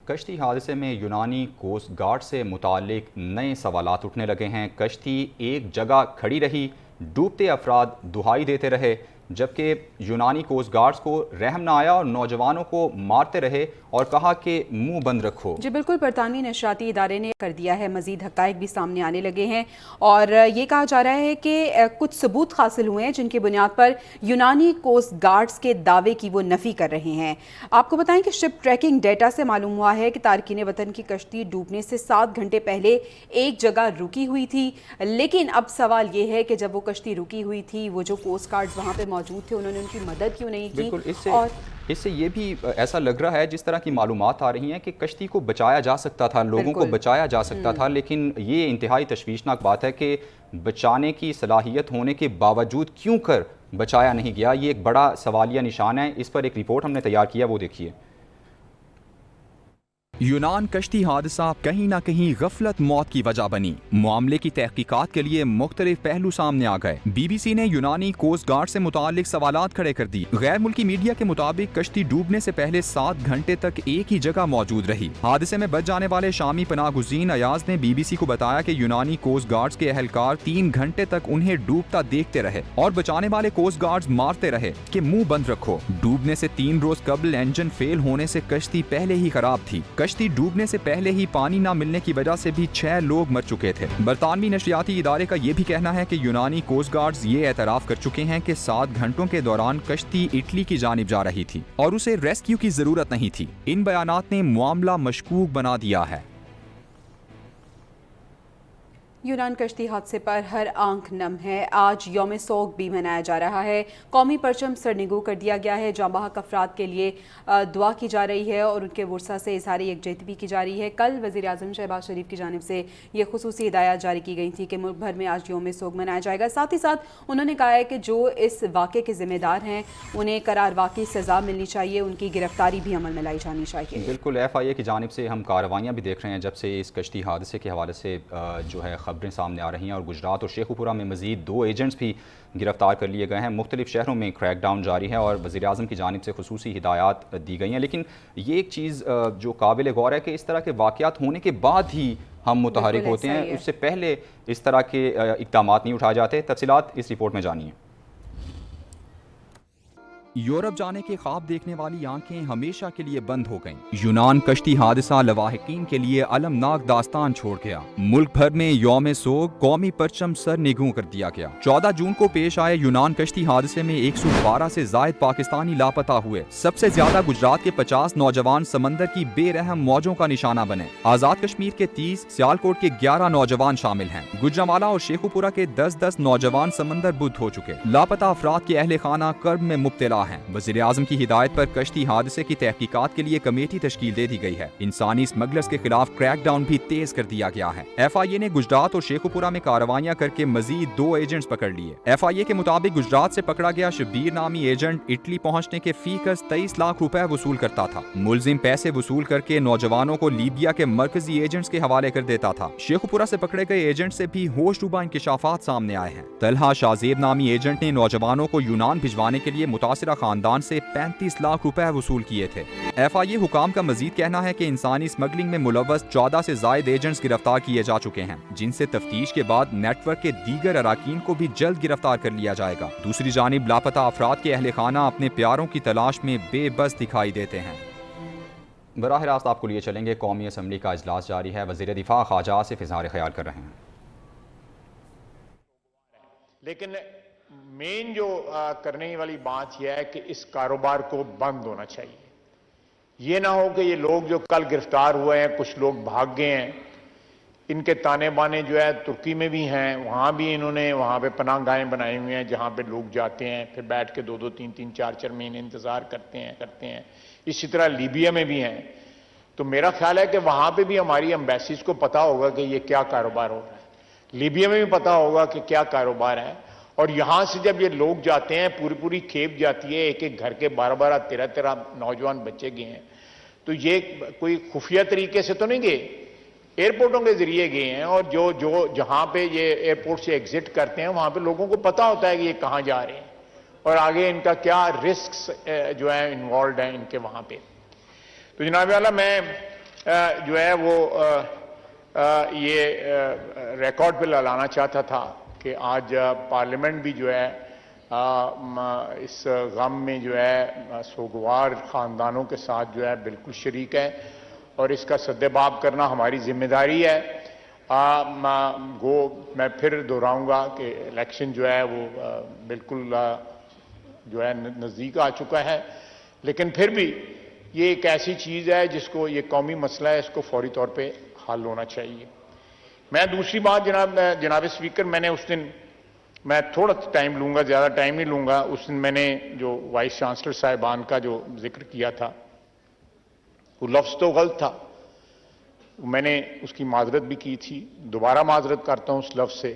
کشتی حادثے میں یونانی کوسٹ گارڈ سے متعلق نئے سوالات اٹھنے لگے ہیں۔ کشتی ایک جگہ کھڑی رہی، ڈوبتے افراد دہائی دیتے رہے، جبکہ یونانی کوسٹ گارڈز کو رحم نہ آیا اور نوجوانوں کو مارتے رہے اور کہا کہ منہ بند رکھو۔ جی بالکل، برطانوی نشریاتی ادارے نے کر دیا ہے، مزید حقائق بھی سامنے آنے لگے ہیں اور یہ کہا جا رہا ہے کہ کچھ ثبوت حاصل ہوئے ہیں جن کی بنیاد پر یونانی کوسٹ گارڈز کے دعوے کی وہ نفی کر رہے ہیں۔ آپ کو بتائیں کہ شپ ٹریکنگ ڈیٹا سے معلوم ہوا ہے کہ تارکین وطن کی کشتی ڈوبنے سے 7 گھنٹے پہلے ایک جگہ رکی ہوئی تھی، لیکن اب سوال یہ ہے کہ جب وہ کشتی رکی ہوئی تھی، وہ جو کوسٹ گارڈز وہاں پہ موجود تھے انہوں نے ان کی مدد کیوں نہیں کی؟ بالکل، اس سے یہ بھی ایسا لگ رہا ہے جس طرح کی معلومات آ رہی ہیں کہ کشتی کو بچایا جا سکتا تھا، لوگوں کو بچایا جا سکتا تھا، لیکن یہ انتہائی تشویشناک بات ہے کہ بچانے کی صلاحیت ہونے کے باوجود کیوں کر بچایا نہیں گیا۔ یہ ایک بڑا سوالیہ نشان ہے۔ اس پر ایک رپورٹ ہم نے تیار کیا، وہ دیکھیے۔ یونان کشتی حادثہ کہیں نہ کہیں غفلت موت کی وجہ بنی۔ معاملے کی تحقیقات کے لیے مختلف پہلو سامنے آ گئے۔ بی بی سی نے یونانی کوسٹ گارڈ سے متعلق سوالات کھڑے کر دی۔ غیر ملکی میڈیا کے مطابق کشتی ڈوبنے سے پہلے 7 گھنٹے تک ایک ہی جگہ موجود رہی۔ حادثے میں بچ جانے والے شامی پناہ گزین ایاز نے بی بی سی کو بتایا کہ یونانی کوسٹ گارڈز کے اہلکار 3 گھنٹے تک انہیں ڈوبتا دیکھتے رہے اور بچانے والے کوسٹ گارڈز مارتے رہے کہ منہ بند رکھو۔ ڈوبنے سے 3 روز قبل انجن فیل ہونے سے کشتی پہلے ہی خراب تھی۔ کشتی ڈوبنے سے پہلے ہی پانی نہ ملنے کی وجہ سے بھی 6 لوگ مر چکے تھے۔ برطانوی نشریاتی ادارے کا یہ بھی کہنا ہے کہ یونانی کوسٹ گارڈز یہ اعتراف کر چکے ہیں کہ 7 گھنٹوں کے دوران کشتی اٹلی کی جانب جا رہی تھی اور اسے ریسکیو کی ضرورت نہیں تھی۔ ان بیانات نے معاملہ مشکوک بنا دیا ہے۔ یونان کشتی حادثے پر ہر آنکھ نم ہے۔ آج یوم سوگ بھی منایا جا رہا ہے۔ قومی پرچم سرنگو کر دیا گیا ہے۔ جاں بحق افراد کے لیے دعا کی جا رہی ہے اور ان کے ورثہ سے اظہار یکجہتی کی جا رہی ہے۔ کل وزیر اعظم شہباز شریف کی جانب سے یہ خصوصی ہدایات جاری کی گئی تھی کہ ملک بھر میں آج یوم سوگ منایا جائے گا۔ ساتھ ہی ساتھ انہوں نے کہا ہے کہ جو اس واقعے کے ذمہ دار ہیں انہیں قرار واقعی سزا ملنی چاہیے، ان کی گرفتاری بھی عمل میں لائی جانی چاہیے۔ بالکل، ایف آئی اے کی جانب سے ہم کارروائیاں بھی دیکھ رہے ہیں جب سے اس کشتی حادثے کے حوالے سے جو ہے خبریں سامنے آ رہی ہیں، اور گجرات اور شیخو پورہ میں مزید 2 ایجنٹس بھی گرفتار کر لیے گئے ہیں۔ مختلف شہروں میں کریک ڈاؤن جاری ہے اور وزیر اعظم کی جانب سے خصوصی ہدایات دی گئی ہیں، لیکن یہ ایک چیز جو قابل غور ہے کہ اس طرح کے واقعات ہونے کے بعد ہی ہم متحرک ہوتے ہیں، اس سے پہلے اس طرح کے اقدامات نہیں اٹھائے جاتے۔ تفصیلات اس رپورٹ میں جانیے۔ یورپ جانے کے خواب دیکھنے والی آنکھیں ہمیشہ کے لیے بند ہو گئیں۔ یونان کشتی حادثہ لواحقین کے لیے المناک داستان چھوڑ گیا۔ ملک بھر میں یوم سوگ قومی پرچم سر نگوں کر دیا گیا۔ 14 جون کو پیش آئے یونان کشتی حادثے میں 112 سے زائد پاکستانی لاپتہ ہوئے۔ سب سے زیادہ گجرات کے 50 نوجوان سمندر کی بے رحم موجوں کا نشانہ بنے۔ آزاد کشمیر کے 30، سیالکوٹ کے 11 نوجوان شامل ہیں۔ گوجرانوالہ اور شیخو پورہ کے 10 نوجوان سمندر بدھ ہو چکے۔ لاپتہ افراد کے اہل خانہ کرب میں مبتلا ہیں۔ وزیر اعظم کی ہدایت پر کشتی حادثے کی تحقیقات کے لیے کمیٹی تشکیل دے دی گئی ہے۔ انسانی اسمگلرز کے خلاف کریک ڈاؤن بھی تیز کر دیا گیا ہے۔ ایف آئی اے نے گجرات اور شیخو پورہ میں کارروائیاں کر کے مزید 2 ایجنٹس پکڑ لیے۔ ایف آئی اے کے مطابق گجرات سے پکڑا گیا شبیر نامی ایجنٹ اٹلی پہنچنے کے فی کس 23 لاکھ روپے وصول کرتا تھا۔ ملزم پیسے وصول کر کے نوجوانوں کو لیبیا کے مرکزی ایجنٹس کے حوالے کر دیتا تھا۔ شیخو پورہ سے پکڑے گئے ایجنٹ سے بھی ہوش ربا انکشافات سامنے آئے ہیں۔ طلحہ شاہزیب نامی ایجنٹ نے نوجوانوں کو یونان بھجوانے کے لیے متاثرہ خاندان سے 35 لاکھ روپے وصول کیے تھے۔ ایف آئی اے حکام کا مزید کہنا ہے کہ انسانی اسمگلنگ میں ملوث 14 سے زائد ایجنٹس گرفتار کیے جا چکے ہیں، جن سے تفتیش کے بعد نیٹ ورک کے دیگر اراکین کو بھی جلد گرفتار کر لیا جائے گا۔ دوسری جانب لاپتہ افراد کے اہل خانہ اپنے پیاروں کی تلاش میں بے بس دکھائی دیتے ہیں۔ براہ راست آپ کو لیے چلیں گے، قومی اسمبلی کا اجلاس جاری ہے۔ وزیر دفاع خواجہ آصف اظہار خیال کر رہے ہیں۔ لیکن مین جو کرنے والی بات یہ ہے کہ اس کاروبار کو بند ہونا چاہیے۔ یہ نہ ہو کہ یہ لوگ جو کل گرفتار ہوئے ہیں، کچھ لوگ بھاگ گئے ہیں، ان کے تانے بانے جو ہے ترکی میں بھی ہیں، وہاں بھی انہوں نے وہاں پہ پناہ گاہیں بنائی ہوئی ہیں جہاں پہ لوگ جاتے ہیں، پھر بیٹھ کے 2 3 4 مہینے انتظار کرتے ہیں۔ اسی طرح لیبیا میں بھی ہیں۔ تو میرا خیال ہے کہ وہاں پہ بھی ہماری ایمبیسیز کو پتا ہوگا کہ یہ کیا کاروبار ہو رہا ہے، لیبیا میں بھی پتا ہوگا کہ کیا کاروبار ہے، اور یہاں سے جب یہ لوگ جاتے ہیں پوری کھیپ جاتی ہے، ایک گھر کے 12 13 نوجوان بچے گئے ہیں، تو یہ کوئی خفیہ طریقے سے تو نہیں گئے، ایئرپورٹوں کے ذریعے گئے ہیں، اور جو جہاں پہ یہ ایئرپورٹ سے ایگزٹ کرتے ہیں وہاں پہ لوگوں کو پتا ہوتا ہے کہ یہ کہاں جا رہے ہیں اور آگے ان کا کیا رسکس جو ہے انوالوڈ ہیں ان کے وہاں پہ۔ تو جناب اعلیٰ، میں جو ہے وہ یہ ریکارڈ پہ لانا چاہتا تھا کہ آج پارلیمنٹ بھی جو ہے اس غم میں جو ہے سوگوار خاندانوں کے ساتھ جو ہے بالکل شریک ہے، اور اس کا سدباب کرنا ہماری ذمہ داری ہے۔ میں پھر دہراؤں گا کہ الیکشن جو ہے وہ بالکل جو ہے نزدیک آ چکا ہے، لیکن پھر بھی یہ ایک ایسی چیز ہے جس کو، یہ قومی مسئلہ ہے، اس کو فوری طور پہ حل ہونا چاہیے۔ میں دوسری بات جناب اسپیکر، میں نے اس دن، میں تھوڑا ٹائم لوں گا، زیادہ ٹائم نہیں لوں گا، اس دن میں نے جو وائس چانسلر صاحبان کا جو ذکر کیا تھا وہ لفظ تو غلط تھا، میں نے اس کی معذرت بھی کی تھی، دوبارہ معذرت کرتا ہوں اس لفظ سے،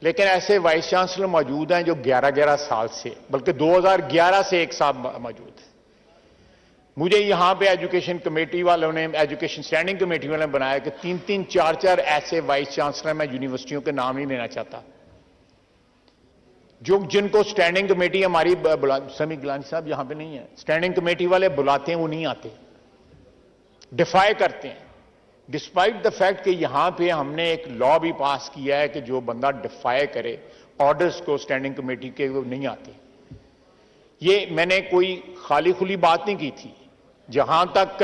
لیکن ایسے وائس چانسلر موجود ہیں جو 11 سال سے، بلکہ 2011 سے ایک ساتھ موجود ہیں۔ مجھے یہاں پہ ایجوکیشن کمیٹی والوں نے، ایجوکیشن اسٹینڈنگ کمیٹی والوں نے بنایا کہ 3 4 ایسے وائس چانسلر، میں یونیورسٹیوں کے نام نہیں لینا چاہتا، جن کو اسٹینڈنگ کمیٹی ہماری، سمی گلانی صاحب یہاں پہ نہیں ہے، اسٹینڈنگ کمیٹی والے بلاتے ہیں وہ نہیں آتے، ڈیفائی کرتے ہیں، ڈسپائٹ دا فیکٹ کہ یہاں پہ ہم نے ایک لا بھی پاس کیا ہے کہ جو بندہ ڈیفائی کرے آرڈرز کو اسٹینڈنگ کمیٹی کے، وہ نہیں آتے۔ یہ میں نے کوئی خالی کھلی بات نہیں کی تھی، جہاں تک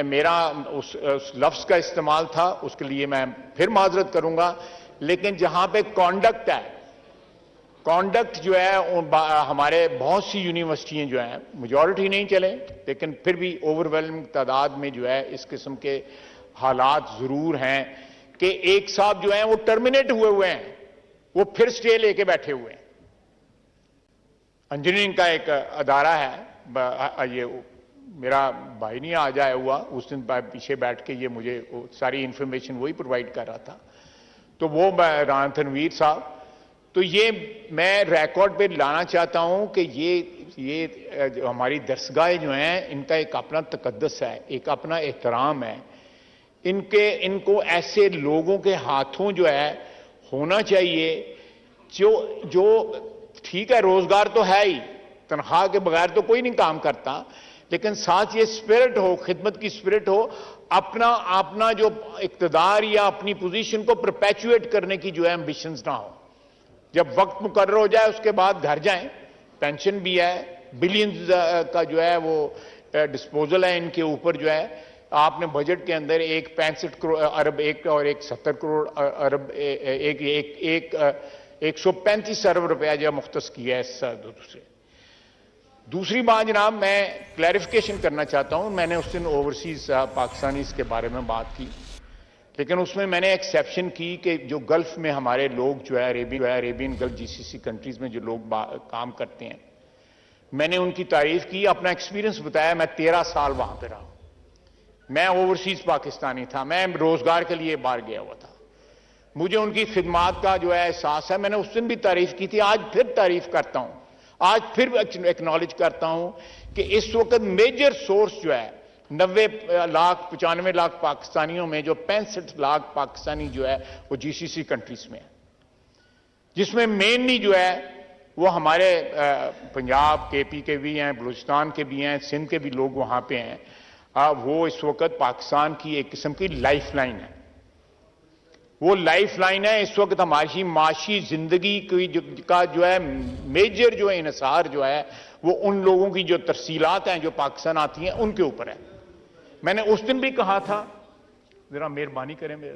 میرا اس لفظ کا استعمال تھا اس کے لیے میں پھر معذرت کروں گا، لیکن جہاں پہ کانڈکٹ ہے، کانڈکٹ جو ہے ہمارے بہت سی یونیورسٹیاں جو ہیں، میجورٹی نہیں چلے لیکن پھر بھی اوور تعداد میں جو ہے اس قسم کے حالات ضرور ہیں کہ ایک صاحب جو ہیں وہ ٹرمینیٹ ہوئے ہیں، وہ پھر سٹے لے کے بیٹھے ہوئے ہیں۔ انجینئرنگ کا ایک ادارہ ہے، یہ میرا بھائی نہیں آ جایا ہوا، اس دن پیچھے بیٹھ کے یہ مجھے ساری انفارمیشن وہی پرووائڈ کر رہا تھا، تو وہ رانا تنویر صاحب، تو یہ میں ریکارڈ پہ لانا چاہتا ہوں کہ یہ ہماری درسگاہیں جو ہیں ان کا ایک اپنا تقدس ہے، ایک اپنا احترام ہے، ان کو ایسے لوگوں کے ہاتھوں جو ہے ہونا چاہیے جو ٹھیک ہے، روزگار تو ہے ہی، تنخواہ کے بغیر تو کوئی نہیں کام کرتا، لیکن ساتھ یہ اسپرٹ ہو، خدمت کی اسپرٹ ہو، اپنا جو اقتدار یا اپنی پوزیشن کو پرپیچویٹ کرنے کی جو ہے ایمبیشنز نہ ہو، جب وقت مقرر ہو جائے اس کے بعد گھر جائیں، پینشن بھی ہے، بلینز کا جو ہے وہ ڈسپوزل ہے ان کے اوپر جو ہے، آپ نے بجٹ کے اندر 65 ارب ایک اور 70 کروڑ ارب 135 ارب روپیہ جو مختص کیا ہے اس سے۔ دوسری بات جناب، میں کلیریفیکیشن کرنا چاہتا ہوں، میں نے اس دن اوورسیز پاکستانیز کے بارے میں بات کی، لیکن اس میں نے ایکسیپشن کی کہ جو گلف میں ہمارے لوگ جو ہے عربین گلف GCC کنٹریز میں جو لوگ کام کرتے ہیں، میں نے ان کی تعریف کی، اپنا ایکسپیرینس بتایا، میں 13 سال وہاں پہ رہا، میں اوورسیز پاکستانی تھا، میں روزگار کے لیے باہر گیا ہوا تھا، مجھے ان کی خدمات کا جو ہے احساس ہے، میں نے اس دن بھی تعریف کی تھی، آج پھر تعریف کرتا ہوں، آج پھر ایکنالج کرتا ہوں کہ اس وقت میجر سورس جو ہے 90 لاکھ 95 لاکھ پاکستانیوں میں جو 65 لاکھ پاکستانی جو ہے وہ GCC کنٹریز میں ہے، جس میں مینلی جو ہے وہ ہمارے پنجاب KP کے بھی ہیں، بلوچستان کے بھی ہیں، سندھ کے بھی لوگ وہاں پہ ہیں، وہ اس وقت پاکستان کی ایک قسم کی لائف لائن ہے، وہ لائف لائن ہے اس وقت ہماری معاشی زندگی کا جو ہے میجر جو انحصار جو ہے وہ ان لوگوں کی جو ترسیلات ہیں جو پاکستان آتی ہیں ان کے اوپر ہے۔ میں نے اس دن بھی کہا تھا، ذرا مہربانی کریں، میں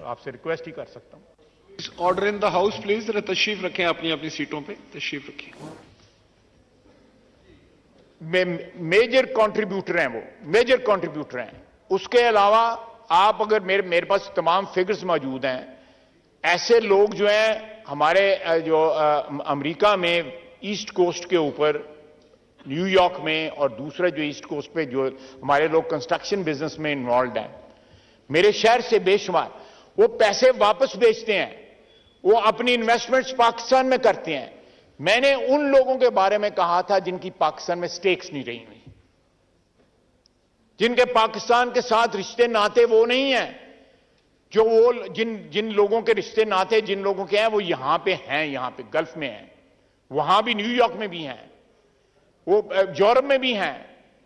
آپ سے ریکویسٹ ہی کر سکتا ہوں، order in the house please, ذرا تشریف رکھیں، اپنی سیٹوں پہ تشریف رکھیں۔ میجر کنٹریبیوٹر ہیں، وہ میجر کنٹریبیوٹر ہیں۔ اس کے علاوہ آپ اگر میرے پاس تمام فگرز موجود ہیں، ایسے لوگ جو ہیں ہمارے جو امریکہ میں ایسٹ کوسٹ کے اوپر، نیو یارک میں، اور دوسرا جو ایسٹ کوسٹ پہ جو ہمارے لوگ کنسٹرکشن بزنس میں انوالوڈ ہیں، میرے شہر سے بے شمار، وہ پیسے واپس بیچتے ہیں، وہ اپنی انویسٹمنٹس پاکستان میں کرتے ہیں۔ میں نے ان لوگوں کے بارے میں کہا تھا جن کی پاکستان میں سٹیکس نہیں رہی ہوئی، جن کے پاکستان کے ساتھ رشتے ناتے وہ نہیں ہیں، جو وہ جن لوگوں کے رشتے ناتے جن لوگوں کے ہیں وہ یہاں پہ ہیں، یہاں پہ گلف میں ہیں، وہاں بھی نیو یارک میں بھی ہیں، وہ یورپ میں بھی ہیں،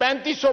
3500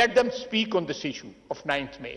let them speak on this issue of 9th May।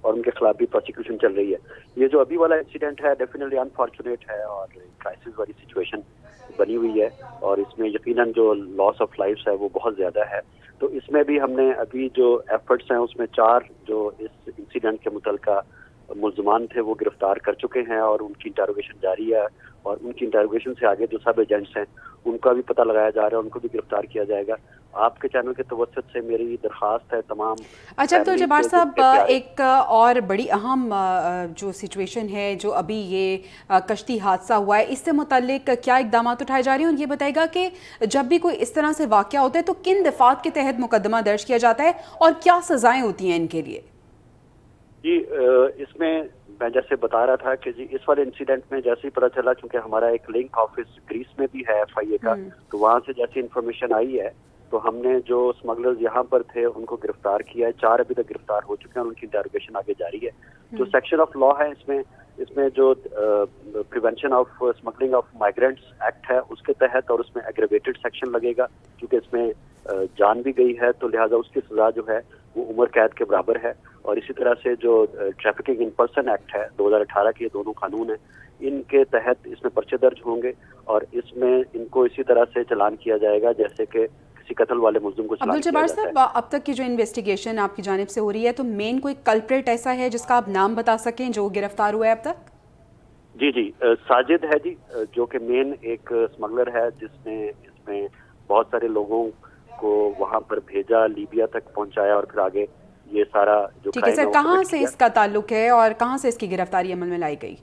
اور ان کے خلاف بھی پروسیکیوشن چل رہی ہے. یہ جو ابھی والا انسیڈنٹ ہے ڈیفینیٹلی انفارچونیٹ ہے اور کرائسس والی سچویشن بنی ہوئی ہے, اور اس میں یقیناً جو لاس آف لائفس ہے وہ بہت زیادہ ہے. تو اس میں بھی ہم نے ابھی جو ایفرٹس ہیں اس میں 4 جو اس انسیڈنٹ کے متعلقہ ملزمان تھے وہ گرفتار کر چکے ہیں اور ان کی انٹروگیشن جاری ہے, اور ان کی انٹروگیشن سے آگے جو سب ایجنٹس ہیں ان کا بھی پتہ لگایا جا رہا ہے, ان کو بھی گرفتار کیا جائے گا. آپ کے چینل کے توسط سے میری درخواست ہے تمام. اچھا عبدالجبار صاحب, ایک اور بڑی اہم جو سچویشن ہے جو ابھی یہ کشتی حادثہ ہوا ہے, اس سے متعلق کیا اقدامات اٹھائے جا رہے ہیں, اور یہ بتائے گا کہ جب بھی کوئی اس طرح سے واقعہ ہوتا ہے تو کن دفعات کے تحت مقدمہ درج کیا جاتا ہے اور کیا سزائیں ہوتی ہیں ان کے لیے؟ جی اس میں جیسے بتا رہا تھا کہ جی اس والے انسیڈنٹ میں جیسے ہی پتہ چلا, چونکہ ہمارا ایک لنک آفس گریس میں بھی ہے FIA کا, تو وہاں سے جیسی انفارمیشن آئی ہے تو ہم نے جو اسمگلرز یہاں پر تھے ان کو گرفتار کیا ہے. 4 ابھی تک گرفتار ہو چکے ہیں اور ان کی انٹروگیشن آگے جاری ہے. جو سیکشن آف لا ہے اس میں جو prevention of smuggling of migrants act ہے اس کے تحت, اور اس میں ایگریویٹڈ سیکشن لگے گا کیونکہ اس میں جان بھی گئی ہے, تو لہٰذا اس کی سزا جو ہے وہ عمر قید کے برابر ہے. اور اسی طرح سے جو ٹریفکنگ ان پرسن ایکٹ ہے 2018 کے, یہ دونوں قانون ہیں, ان کے تحت اس میں پرچے درج ہوں گے اور اس میں ان کو اسی طرح سے چلان کیا جائے گا جیسے کہ کسی قتل والے ملزم کو چلان کیا جاتا ہے. عبدالجبار صاحب, اب تک کی جو انویسٹیگیشن آپ کی جانب سے ہو رہی ہے تو مین کوئی کلپریٹ ایسا ہے جس کا آپ نام بتا سکیں جو گرفتار ہوا ہے اب تک؟ جی ساجد ہے جی, جو کہ مین ایک اسمگلر ہے جس نے اس میں بہت سارے لوگوں کو وہاں پر بھیجا, لیبیا تک پہنچایا اور پھر آگے یہ سارا جو ٹھیک ہے سر, کہاں سے اس کا تعلق ہے اور کہاں سے اس کی گرفتاری عمل میں لائی گئی؟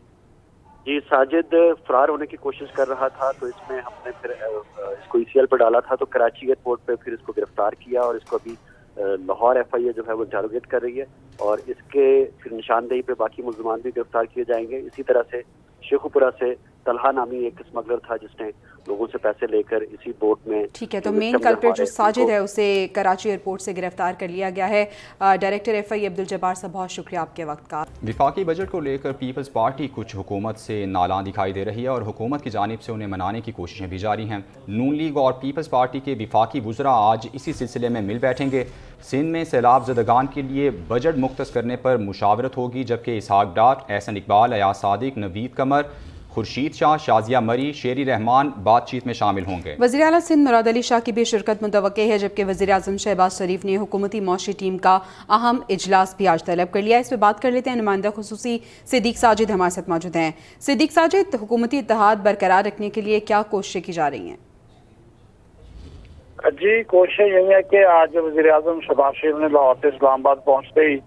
جی ساجد فرار ہونے کی کوشش کر رہا تھا, تو اس میں ہم نے پھر اس کو ECL پر ڈالا تھا, تو کراچی ایئرپورٹ پہ پھر اس کو گرفتار کیا اور اس کو ابھی لاہور FIA جو ہے وہ انٹروگیٹ کر رہی ہے, اور اس کے پھر نشاندہی پہ باقی ملزمان بھی گرفتار کیے جائیں گے. اسی طرح سے شیخوپورہ سے طلحہ نامی ایک اسمگلر تھا جس نے لوگوں سے پیسے لے کر اسی بوٹ میں. ٹھیک ہے, تو مین کلپریٹ جو ساجد ہے اسے کراچی ایئرپورٹ سے گرفتار کر لیا گیا ہے. ڈائریکٹر FIA عبدالجبار صاحب, بہت شکریہ آپ کے وقت کا. وفاقی بجٹ کو لے کر پیپلز پارٹی کچھ حکومت سے نالاں دکھائی دے رہی ہے اور حکومت کی جانب سے انہیں منانے کی کوششیں بھی جاری ہیں. نون لیگ اور پیپلز پارٹی کے وفاقی وزراء آج اسی سلسلے میں مل بیٹھیں گے. سندھ میں سیلاب زدگان کے لیے بجٹ مختص کرنے پر مشاورت ہوگی, جبکہ اسحاق ڈار, احسن اقبال, ایاز صادق, نوید قمر, خورشید شاہ, شازیہ مری, شیری رحمان بات چیت میں شامل ہوں گے. وزیر اعلیٰ سندھ مراد علی شاہ کی بھی شرکت متوقع ہے, جبکہ وزیر اعظم شہباز شریف نے حکومتی معاشی ٹیم کا اہم اجلاس بھی آج طلب کر لیا. اس پہ بات کر لیتے ہیں, نمائندہ خصوصی صدیق ساجد ہمارے ساتھ موجود ہیں. صدیق ساجد, حکومتی اتحاد برقرار رکھنے کے لیے کیا کوششیں کی جا رہی ہیں؟ جی کوشش یہی ہے کہ آج وزیر اعظم شہباز شریف نے لاہور سے اسلام آباد پہنچتے ہی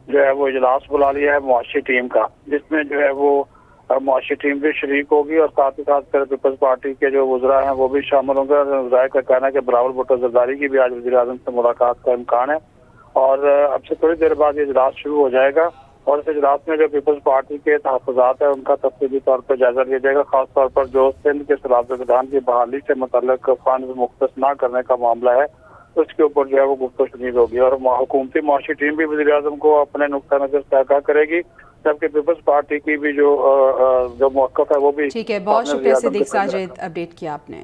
جو ہے وہ اجلاس بلا لیا ہے معاشی ٹیم کا, جس میں جو ہے وہ معاشی ٹیم بھی شریک ہوگی اور ساتھ ہی ساتھ پیپلز پارٹی کے جو وزراء ہیں وہ بھی شامل ہوں گے. وزراء کا کہنا ہے کہ بلاول بھٹو زرداری کی بھی آج وزیر اعظم سے ملاقات کا امکان ہے, اور اب سے تھوڑی دیر بعد یہ اجلاس شروع ہو جائے گا, اور اس اجلاس میں جو پیپلز پارٹی کے تحفظات ہیں ان کا تفصیلی طور پر جائزہ لیا جائے گا. خاص طور پر جو سندھ کے سیلاب زدگان کی بحالی سے متعلق فنڈز مختص نہ کرنے کا معاملہ ہے اس کے اوپر جو ہے وہ گفتگو شنید ہوگی, اور حکومتی معاشی ٹیم بھی وزیر اعظم کو اپنے نقطہ نظر سے آگاہ کرے گی, جبکہ پیپلز پارٹی کی بھی جو موقف ہے وہ بھی. ٹھیک ہے, بہت شکریہ صدیق ساجد, اپڈیٹ کیا آپ نے.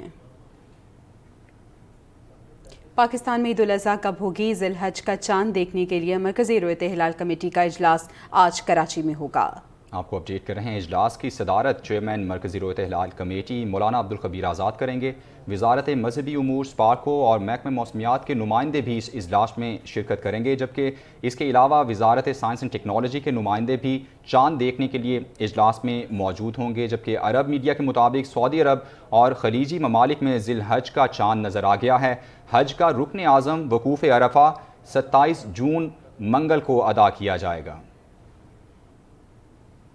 پاکستان میں عید الاضحیٰ کب ہوگی؟ ذی الحج کا چاند دیکھنے کے لیے مرکزی رؤیت ہلال کمیٹی کا اجلاس آج کراچی میں ہوگا. آپ کو اپڈیٹ کر رہے ہیں. اجلاس کی صدارت چیئرمین مرکزی رؤیت ہلال کمیٹی مولانا عبدالخبیر آزاد کریں گے. وزارت مذہبی امور سپارکو اور محکمہ موسمیات کے نمائندے بھی اس اجلاس میں شرکت کریں گے, جبکہ اس کے علاوہ وزارت سائنس اینڈ ٹیکنالوجی کے نمائندے بھی چاند دیکھنے کے لیے اجلاس میں موجود ہوں گے. جبکہ عرب میڈیا کے مطابق سعودی عرب اور خلیجی ممالک میں ذی الحج کا چاند نظر آ گیا ہے. حج کا رکن اعظم وقوف عرفہ 27 جون منگل کو ادا کیا جائے گا.